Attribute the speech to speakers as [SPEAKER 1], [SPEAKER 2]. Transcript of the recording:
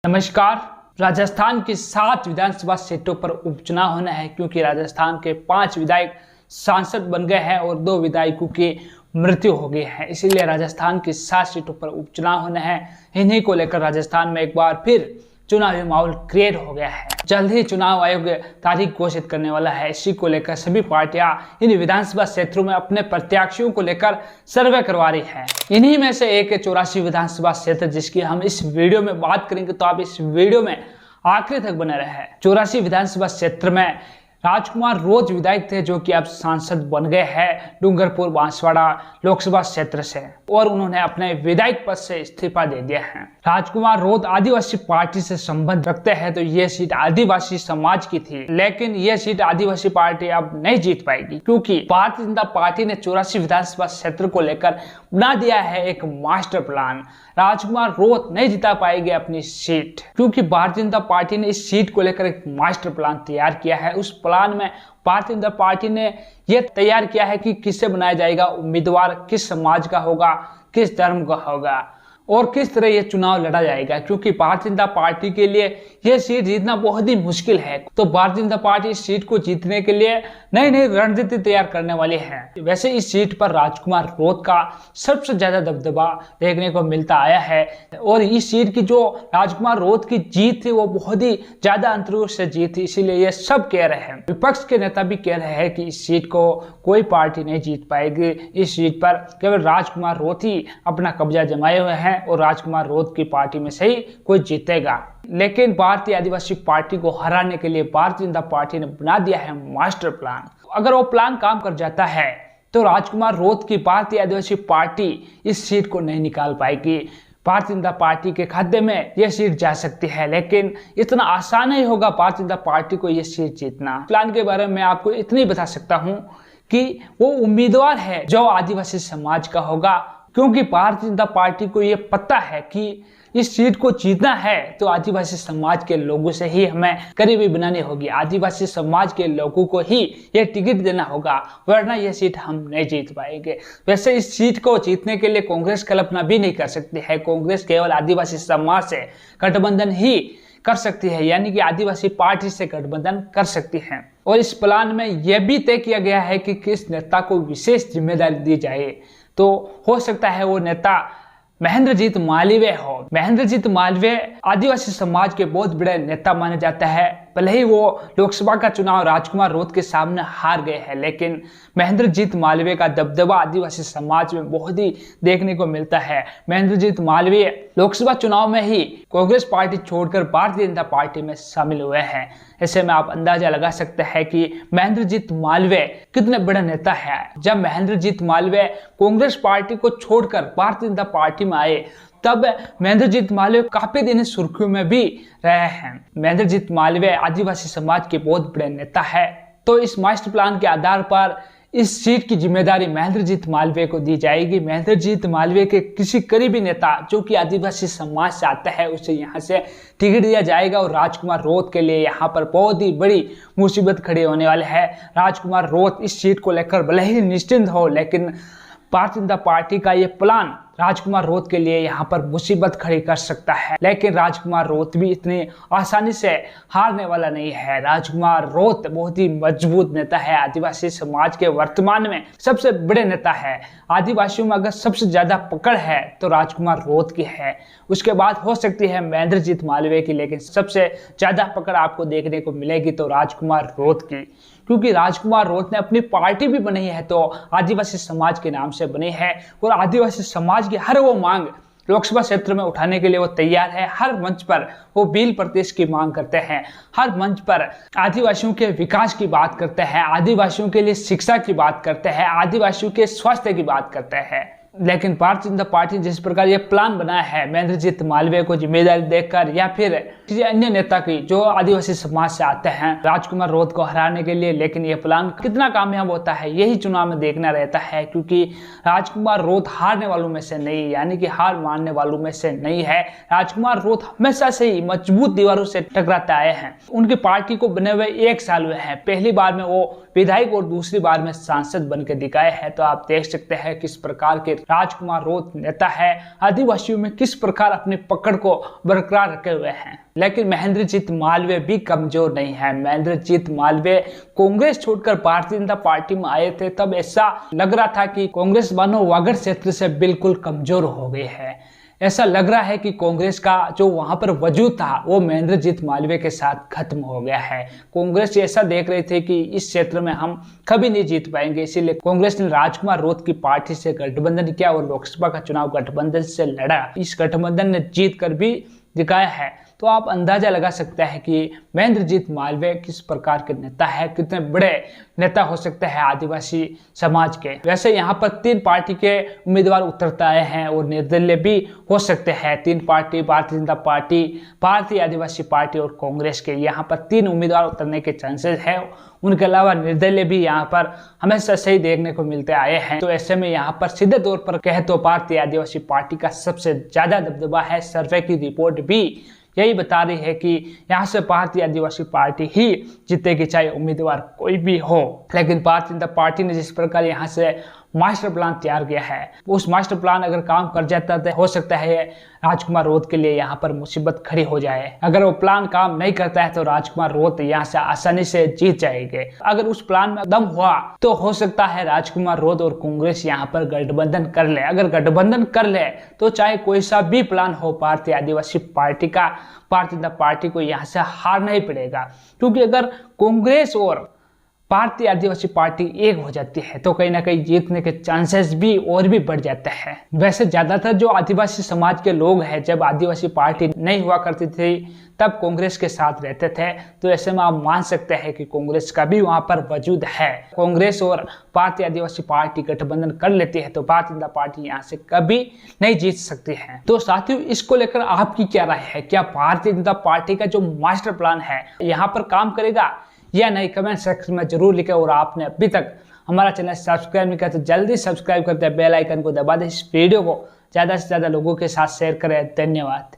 [SPEAKER 1] नमस्कार। राजस्थान की 7 विधानसभा सीटों पर उपचुनाव होना है क्योंकि राजस्थान के 5 विधायक सांसद बन गए हैं और 2 विधायकों की मृत्यु हो गई है। इसीलिए राजस्थान की 7 सीटों पर उपचुनाव होना है। इन्हीं को लेकर राजस्थान में एक बार फिर चुनावी माहौल क्रिएट हो गया है। जल्द ही चुनाव आयोग तारीख घोषित करने वाला है। इसी को लेकर सभी पार्टियां इन विधानसभा क्षेत्रों में अपने प्रत्याशियों को लेकर सर्वे करवा रही है। इन्हीं में से एक 84 विधानसभा क्षेत्र जिसकी हम इस वीडियो में बात करेंगे, तो आप इस वीडियो में आखिरी तक बने रहे। 84 विधानसभा क्षेत्र में राजकुमार रोज विधायक थे जो कि अब सांसद बन गए हैं डूंगरपुर बांसवाड़ा लोकसभा क्षेत्र से, और उन्होंने अपने विधायक पद से इस्तीफा दे दिया है। राजकुमार रोज आदिवासी पार्टी से संबंध रखते हैं, तो ये सीट आदिवासी समाज की थी, लेकिन ये सीट आदिवासी पार्टी अब नहीं जीत पाएगी क्योंकि भारतीय जनता पार्टी ने 84 विधानसभा क्षेत्र को लेकर बना दिया है एक मास्टर प्लान। राजकुमार रोज नहीं जिता पाएंगे अपनी सीट क्योंकि भारतीय जनता पार्टी ने इस सीट को लेकर एक मास्टर प्लान तैयार किया है। उस प्लान में भारतीय जनता पार्टी ने यह तैयार किया है कि किससे बनाया जाएगा उम्मीदवार, किस समाज का होगा, किस धर्म का होगा और किस तरह ये चुनाव लड़ा जाएगा, क्योंकि भारतीय जनता पार्टी के लिए यह सीट जीतना बहुत ही मुश्किल है। तो भारतीय जनता पार्टी इस सीट को जीतने के लिए नई नई रणनीति तैयार करने वाली है। वैसे इस सीट पर राजकुमार रोज का सबसे ज्यादा दबदबा देखने को मिलता आया है और इस सीट की जो राजकुमार रोज की जीत थी वो बहुत ही ज्यादा अंतरों से जीत थी। इसीलिए ये सब कह रहे हैं, विपक्ष के नेता भी कह रहे हैं कि इस सीट को कोई पार्टी नहीं जीत पाएगी। इस सीट पर केवल राजकुमार रोज ही अपना कब्जा जमाए हुए हैं और राजकुमार रोज की पार्टी में से ही कोई जीतेगा। लेकिन भारतीय आदिवासी पार्टी को हराने के लिए भारतीय जनता पार्टी ने बना दिया है मास्टर प्लान। अगर वो प्लान काम कर जाता है तो राजकुमार रोज की भारतीय आदिवासी पार्टी इस सीट को नहीं निकाल पाएगी। भारतीय जनता पार्टी के खाते में यह सीट जा सकती है, लेकिन इतना आसान नहीं होगा भारतीय जनता पार्टी को यह सीट जीतना। प्लान के बारे में आपको इतनी बता सकता हूं कि वो उम्मीदवार है जो आदिवासी समाज का होगा, क्योंकि भारतीय जनता पार्टी को ये पता है कि इस सीट को जीतना है तो आदिवासी समाज के लोगों से ही हमें करीबी बनानी होगी, आदिवासी समाज के लोगों को ही ये टिकट देना होगा, वरना ये सीट हम नहीं जीत पाएंगे। वैसे इस सीट को जीतने के लिए कांग्रेस कल्पना भी नहीं कर सकती है। कांग्रेस केवल आदिवासी समाज से गठबंधन ही कर सकती है, यानी कि आदिवासी पार्टी से गठबंधन कर सकती है। और इस प्लान में यह भी तय किया गया है कि किस नेता को विशेष जिम्मेदारी दी जाए। तो हो सकता है वो नेता महेंद्रजीत मालवीय हो। महेंद्रजीत मालवीय आदिवासी समाज के बहुत बड़े नेता माने जाते हैं। भले ही वो लोकसभा का चुनाव राजकुमार रोज के सामने हार गए हैं, लेकिन महेंद्रजीत मालवीय का दबदबा आदिवासी समाज में बहुत ही देखने को मिलता है। महेंद्रजीत मालवीय लोकसभा चुनाव में ही कांग्रेस पार्टी छोड़कर भारतीय जनता पार्टी में शामिल हुए हैं। ऐसे में आप अंदाजा लगा सकते हैं कि महेंद्रजीत मालवीय कितने बड़े नेता है। जब महेंद्रजीत मालवीय कांग्रेस पार्टी को छोड़कर भारतीय जनता पार्टी में आए तब महेंद्रजीत मालवीय काफी दिन सुर्खियों में भी रहे हैं। महेंद्रजीत मालवीय आदिवासी समाज के बहुत बड़े नेता है। तो इस मास्टर प्लान के आधार पर इस सीट की जिम्मेदारी महेंद्रजीत मालवीय को दी जाएगी। महेंद्रजीत मालवीय के किसी करीबी नेता जो कि आदिवासी समाज से आता है उसे यहाँ से टिकट दिया जाएगा और राजकुमार रोज के लिए यहाँ पर बहुत ही बड़ी मुसीबत खड़ी होने वाली है। राजकुमार रोज इस सीट को लेकर भले ही निश्चिंत हो, लेकिन भारतीय जनता पार्टी का ये प्लान राजकुमार रोज के लिए यहाँ पर मुसीबत खड़ी कर सकता है। लेकिन राजकुमार रोज भी इतनी आसानी से हारने वाला नहीं है। राजकुमार रोज बहुत ही मजबूत नेता है, आदिवासी समाज के वर्तमान में सबसे बड़े नेता है। आदिवासियों में अगर सबसे ज्यादा पकड़ है तो राजकुमार रोज की है, उसके बाद हो सकती है महेंद्रजीत मालवीय की, लेकिन सबसे ज्यादा पकड़ आपको देखने को मिलेगी तो राजकुमार रोज की, क्योंकि राजकुमार रोज ने अपनी पार्टी भी बनी है तो आदिवासी समाज के नाम से बनी है और आदिवासी समाज की हर वो मांग लोकसभा क्षेत्र में उठाने के लिए वो तैयार है। हर मंच पर वो बिल प्रतिष्ठ की मांग करते हैं, हर मंच पर आदिवासियों के विकास की बात करते हैं, आदिवासियों के लिए शिक्षा की बात करते हैं, आदिवासियों के स्वास्थ्य की बात करते हैं। लेकिन भारतीय जनता पार्टी जिस प्रकार यह प्लान बनाया है महेंद्रजीत मालवीय को जिम्मेदारी देकर या फिर किसी अन्य नेता की जो आदिवासी समाज से आते हैं राजकुमार रोज को हराने के लिए, लेकिन यह प्लान कितना कामयाब होता है यही चुनाव में देखना रहता है, क्योंकि राजकुमार रोज हारने वालों में से नहीं, यानी कि हार मानने वालों में से नहीं है। राजकुमार रोज हमेशा से ही मजबूत दीवारों से टकराते आए हैं। उनकी पार्टी को बने हुए 1 साल हुए हैं। पहली बार में वो विधायक और दूसरी बार में सांसद बनकर दिखाए हैं। तो आप देख सकते हैं किस प्रकार के राजकुमार रोत नेता है, आदिवासियों में किस प्रकार अपनी पकड़ को बरकरार रखे हुए हैं। लेकिन महेंद्रजीत मालवीय भी कमजोर नहीं है। महेंद्रजीत मालवीय कांग्रेस छोड़कर भारतीय जनता पार्टी में आए थे, तब ऐसा लग रहा था कि कांग्रेस मानो वागड़ क्षेत्र से बिल्कुल कमजोर हो गई है। ऐसा लग रहा है कि कांग्रेस का जो वहां पर वजूद था वो महेंद्रजीत मालवीय के साथ खत्म हो गया है। कांग्रेस ऐसा देख रही थी कि इस क्षेत्र में हम कभी नहीं जीत पाएंगे, इसीलिए कांग्रेस ने राजकुमार रोत की पार्टी से गठबंधन किया और लोकसभा का चुनाव गठबंधन से लड़ा। इस गठबंधन ने जीत कर भी दिखाया है। तो आप अंदाजा लगा सकते हैं कि महेंद्रजीत मालवीय किस प्रकार के नेता है, कितने बड़े नेता हो सकते हैं आदिवासी समाज के। वैसे यहाँ पर 3 पार्टी के उम्मीदवार उतरते आए हैं और निर्दलीय भी हो सकते हैं। 3 पार्टी, भारतीय जनता पार्टी, भारतीय आदिवासी पार्टी और कांग्रेस के यहाँ पर 3 उम्मीदवार उतरने के चांसेस है। उनके अलावा निर्दलीय भी यहाँ पर हमेशा सही देखने को मिलते आए हैं। तो ऐसे में यहाँ पर सीधे तौर पर कहे तो भारतीय आदिवासी पार्टी का सबसे ज्यादा दबदबा है। सर्वे की रिपोर्ट भी यही बता रही है कि यहाँ से भारतीय आदिवासी पार्टी ही जीतेगी, चाहे उम्मीदवार कोई भी हो। लेकिन भारतीय जनता पार्टी ने जिस प्रकार यहाँ से मास्टर प्लान तैयार किया है, उस मास्टर प्लान अगर काम कर जाता तो हो सकता है राजकुमार रोत के लिए यहाँ पर मुसीबत खड़ी हो जाए। अगर वो प्लान काम नहीं करता है तो राजकुमार रोत यहाँ से आसानी से जीत जाएंगे। अगर उस प्लान में दम हुआ तो हो सकता है राजकुमार रोत और कांग्रेस यहाँ पर गठबंधन कर ले। अगर गठबंधन कर ले तो चाहे कोई सा भी प्लान हो, भारतीय आदिवासी पार्टी का, भारतीय जनता पार्टी को यहाँ से हारना ही पड़ेगा। क्योंकि अगर कांग्रेस और भारतीय आदिवासी पार्टी एक हो जाती है तो कहीं ना कहीं जीतने के चांसेस भी और भी बढ़ जाते हैं। वैसे ज्यादातर जो आदिवासी समाज के लोग हैं, जब आदिवासी पार्टी नहीं हुआ करती थी तब कांग्रेस के साथ रहते थे। तो ऐसे में आप मान सकते हैं कि कांग्रेस का भी वहां पर वजूद है। कांग्रेस और भारतीय आदिवासी पार्टी गठबंधन कर लेती है तो भारतीय जनता पार्टी यहाँ से कभी नहीं जीत सकती है। तो साथियों, इसको लेकर आपकी क्या राय है? क्या भारतीय जनता पार्टी का जो मास्टर प्लान है यहाँ पर काम करेगा या नहीं? कमेंट सेक्शन में जरूर लिखें। और आपने अभी तक हमारा चैनल सब्सक्राइब नहीं किया तो जल्दी सब्सक्राइब करते हैं, बेल आइकन को दबा दें। इस वीडियो को ज़्यादा से ज़्यादा लोगों के साथ शेयर करें। धन्यवाद।